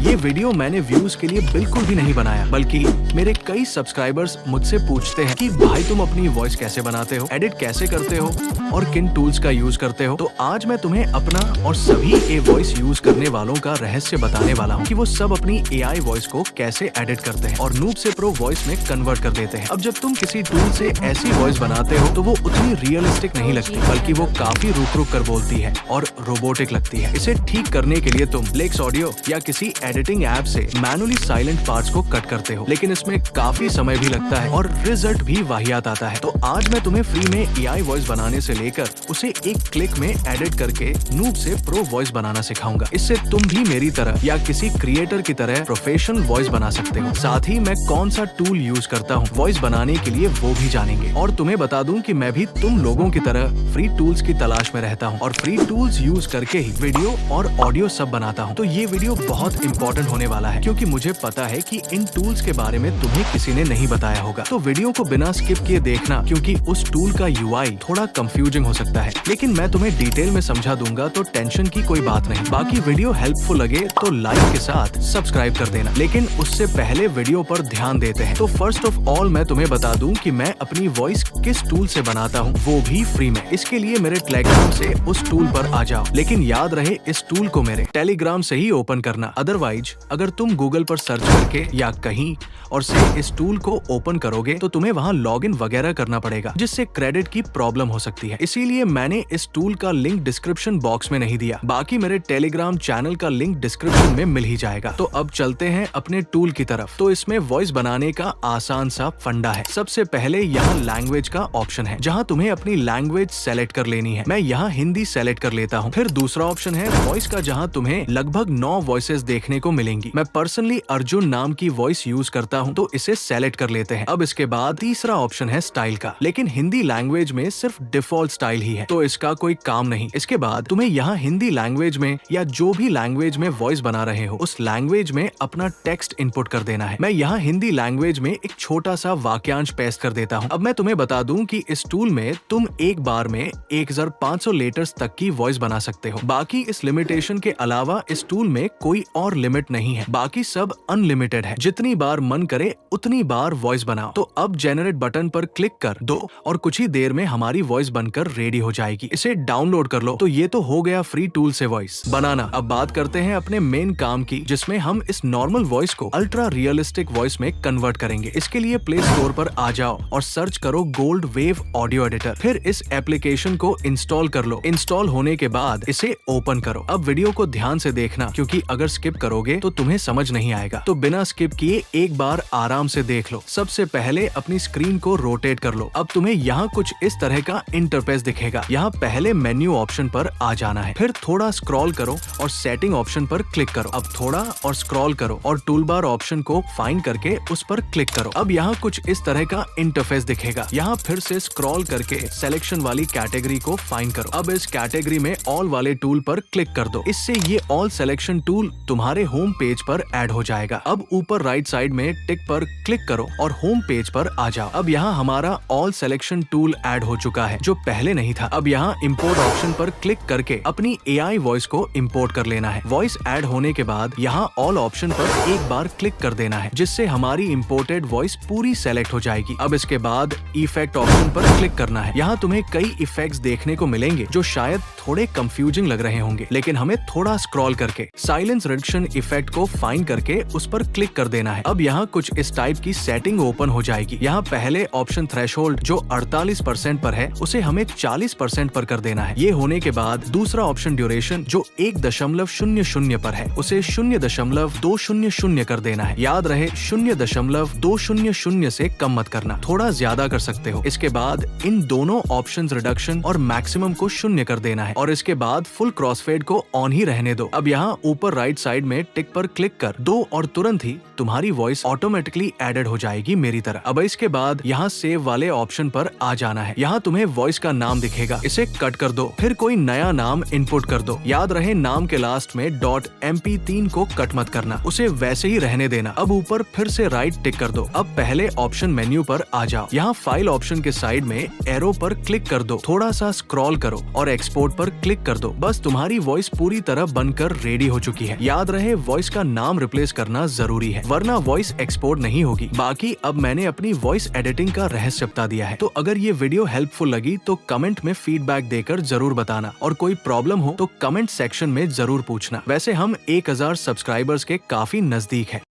ये वीडियो मैंने व्यूज के लिए बिल्कुल भी नहीं बनाया, बल्कि मेरे कई सब्सक्राइबर्स मुझसे पूछते हैं कि भाई तुम अपनी वॉइस कैसे बनाते हो, एडिट कैसे करते हो और किन टूल्स का यूज करते हो। तो आज मैं तुम्हें अपना और सभी ए वॉइस यूज करने वालों का रहस्य बताने वाला हूँ कि वो सब अपनी AI वॉइस को कैसे एडिट करते हैं और नूब से प्रो वॉइस में कन्वर्ट कर देते हैं। अब जब तुम किसी टूल से ऐसी वॉइस बनाते हो तो वो उतनी रियलिस्टिक नहीं लगती, बल्कि वो काफी रुक रुक कर बोलती है और रोबोटिक लगती है। इसे ठीक करने के लिए तुम लेक्स ऑडियो या किसी एडिटिंग ऐप से मैनुअली साइलेंट पार्ट्स को कट करते हो, लेकिन इसमें काफी समय भी लगता है और रिजल्ट भी वाहियात आता है। तो आज मैं तुम्हें फ्री में AI वॉइस बनाने से लेकर उसे एक क्लिक में एडिट करके नूब से प्रो वॉइस बनाना सिखाऊंगा। इससे तुम भी मेरी तरह या किसी क्रिएटर की तरह प्रोफेशनल वॉइस बना सकते हो। साथ ही मैं कौन सा टूल यूज करता हूँ वॉइस बनाने के लिए वो भी जानेंगे। और तुम्हें बता दूं कि मैं भी तुम लोगों की तरह फ्री टूल्स की तलाश में रहता हूँ और फ्री टूल्स यूज करके ही वीडियो और ऑडियो सब बनाता हूँ। तो ये वीडियो बहुत इंपॉर्टेंट होने वाला है, क्योंकि मुझे पता है कि इन टूल्स के बारे में तुम्हें किसी ने नहीं बताया होगा। तो वीडियो को बिना स्किप किए देखना, क्योंकि उस टूल का UI थोड़ा कंफ्यूजिंग हो सकता है, लेकिन मैं तुम्हें डिटेल में समझा दूंगा, तो टेंशन की कोई बात नहीं। बाकी वीडियो हेल्पफुल लगे तो लाइक के साथ सब्सक्राइब कर देना, लेकिन उससे पहले वीडियो पर ध्यान देते हैं। तो फर्स्ट ऑफ ऑल मैं तुम्हें बता दूं कि मैं अपनी वॉइस किस टूल से बनाता हूं, वो भी फ्री में। इसके लिए मेरे टेलीग्राम से उस टूल पर आ जाओ, लेकिन याद रहे इस टूल को मेरे टेलीग्राम से ही ओपन करना। अदरवाइज अगर तुम गूगल पर सर्च करके या कहीं और से इस टूल को ओपन करोगे तो तुम्हें वहां लॉगिन वगैरह करना पड़ेगा, जिससे क्रेडिट की प्रॉब्लम हो सकती है। इसीलिए मैंने इस टूल का लिंक डिस्क्रिप्शन बॉक्स में नहीं दिया। बाकी मेरे टेलीग्राम चैनल का लिंक डिस्क्रिप्शन में मिल ही जाएगा। तो अब चलते हैं अपने टूल की तरफ। तो इसमें वॉइस बनाने का आसान सा फंडा है। सबसे पहले यहाँ लैंग्वेज का ऑप्शन है, जहाँ तुम्हें अपनी लैंग्वेज सेलेक्ट कर लेनी है। मैं यहाँ हिंदी सेलेक्ट कर लेता हूँ। फिर दूसरा ऑप्शन है वॉइस का, जहाँ तुम्हें लगभग 9 वॉइसेस देखने को मिलेंगी। मैं पर्सनली अर्जुन नाम की वॉइस यूज करता हूँ, तो इसे सेलेक्ट कर लेते हैं। अब इसके बाद तीसरा ऑप्शन है स्टाइल का, लेकिन हिंदी लैंग्वेज में सिर्फ डिफॉल्ट स्टाइल ही है, तो इसका कोई काम नहीं। इसके बाद तुम्हें यहाँ हिंदी लैंग्वेज में या जो भी लैंग्वेज में वॉइस बना रहे हो उस लैंग्वेज में अपना टेक्स्ट इनपुट कर देना है। मैं यहाँ हिंदी लैंग्वेज में एक छोटा सा वाक्यांश पेस्ट कर देता हूँ। अब मैं तुम्हें बता दूं कि इस टूल में तुम एक बार में 1500 लेटर्स तक की वॉइस बना सकते हो। बाकी इस लिमिटेशन के अलावा इस टूल में कोई और लिमिट नहीं है। बाकी सब अनलिमिटेड है, जितनी बार मन करे उतनी बार वॉइस बनाओ। तो अब जेनरेट बटन पर क्लिक कर दो और कुछ ही देर में हमारी वॉइस बनकर रेडी हो जाएगी। इसे डाउनलोड कर लो। तो ये तो हो गया फ्री टूल से वॉइस बनाना। अब बात करते हैं अपने मेन काम की, जिसमें हम इस नॉर्मल वॉइस को अल्ट्रा रियलिस्टिक वॉइस में कन्वर्ट करेंगे। इसके लिए प्ले स्टोर पर आ जाओ और सर्च करो गोल्ड वेव ऑडियो एडिटर। फिर इस एप्लीकेशन को इंस्टॉल कर लो। इंस्टॉल होने के बाद इसे ओपन करो। अब वीडियो को ध्यान से देखना, क्योंकि अगर स्किप करोगे तो तुम्हें समझ नहीं आएगा। तो बिना स्किप किए एक बार आराम से देख लो। सबसे पहले अपनी स्क्रीन को रोटेट कर लो। अब तुम्हें यहाँ कुछ इस तरह का इंटरफेस दिखेगा। यहाँ पहले मेन्यू ऑप्शन पर आ जाना है, फिर थोड़ा स्क्रॉल करो और सेटिंग ऑप्शन पर क्लिक करो। अब थोड़ा और स्क्रॉल करो और टूलबार ऑप्शन को फाइंड करके उस पर क्लिक करो। अब यहाँ कुछ इस तरह का इंटरफेस दिखेगा। यहाँ फिर से स्क्रॉल करके सिलेक्शन वाली कैटेगरी को फाइंड करो। अब इस कैटेगरी में ऑल वाले टूल पर क्लिक कर दो। इससे ये ऑल सिलेक्शन टूल तुम्हारे होम पेज पर ऐड हो जाएगा। अब ऊपर राइट साइड में टिक पर क्लिक करो और होम पेज पर आ जाओ। अब यहाँ हमारा ऑल सिलेक्शन टूल ऐड हो चुका है, जो पहले नहीं था। अब यहाँ इंपोर्ट ऑप्शन पर क्लिक करके अपनी AI वॉइस को इंपोर्ट कर लेना है। वॉइस ऐड होने के बाद यहाँ ऑल ऑप्शन पर एक बार क्लिक कर देना है, जिससे हमारी इंपोर्टेड वॉइस पूरी सेलेक्ट हो जाएगी। अब इसके बाद इफेक्ट ऑप्शन पर क्लिक करना है। यहाँ तुम्हें कई इफेक्ट्स देखने को मिलेंगे जो शायद थोड़े कंफ्यूजिंग लग रहे होंगे, लेकिन हमें थोड़ा स्क्रॉल करके साइलेंस रिडक्शन इफेक्ट को फाइंड करके उस पर क्लिक कर देना है। अब यहाँ कुछ इस टाइप की सेटिंग ओपन हो जाएगी। यहाँ पहले ऑप्शन थ्रेशोल्ड जो 48% पर है, उसे हमें 40% पर कर देना है। ये होने के बाद दूसरा ऑप्शन ड्यूरेशन जो 1.00 पर है, उसे 0.200 कर देना है। याद रहे 0.200 से कम मत करना, थोड़ा ज्यादा कर सकते हो। इसके बाद इन दोनों ऑप्शंस रिडक्शन और मैक्सिमम को 0 कर देना है और इसके बाद फुल क्रॉसफेड को ऑन ही रहने दो। अब यहाँ ऊपर राइट साइड में टिक पर क्लिक कर दो और तुरंत ही तुम्हारी वॉइस ऑटोमेटिकली एडेड हो जाएगी मेरी तरह। अब इसके बाद यहाँ सेव वाले ऑप्शन पर आ जाना है। यहाँ तुम्हें वॉइस का नाम दिखेगा, इसे कट कर दो। फिर कोई नया नाम इनपुट कर दो। याद रहे नाम के लास्ट में .mp3 को कट मत करना, उसे वैसे ही रहने देना। अब ऊपर फिर से राइट टिक कर दो। अब पहले ऑप्शन मेन्यू पर आ जाओ। यहाँ फाइल ऑप्शन के साइड में एरो पर क्लिक कर दो, थोड़ा सा स्क्रॉल करो और एक्सपोर्ट पर क्लिक कर दो। बस तुम्हारी वॉइस पूरी तरह बनकर रेडी हो चुकी है। याद रहे वॉइस का नाम रिप्लेस करना जरूरी है, वरना वॉइस एक्सपोर्ट नहीं होगी। बाकी अब मैंने अपनी वॉइस एडिटिंग का रहस्य बता दिया है। तो अगर ये वीडियो हेल्पफुल लगी तो कमेंट में फीडबैक देकर जरूर बताना, और कोई प्रॉब्लम हो तो कमेंट सेक्शन में जरूर पूछना। वैसे हम 1000 सब्सक्राइबर्स के काफी नजदीक है।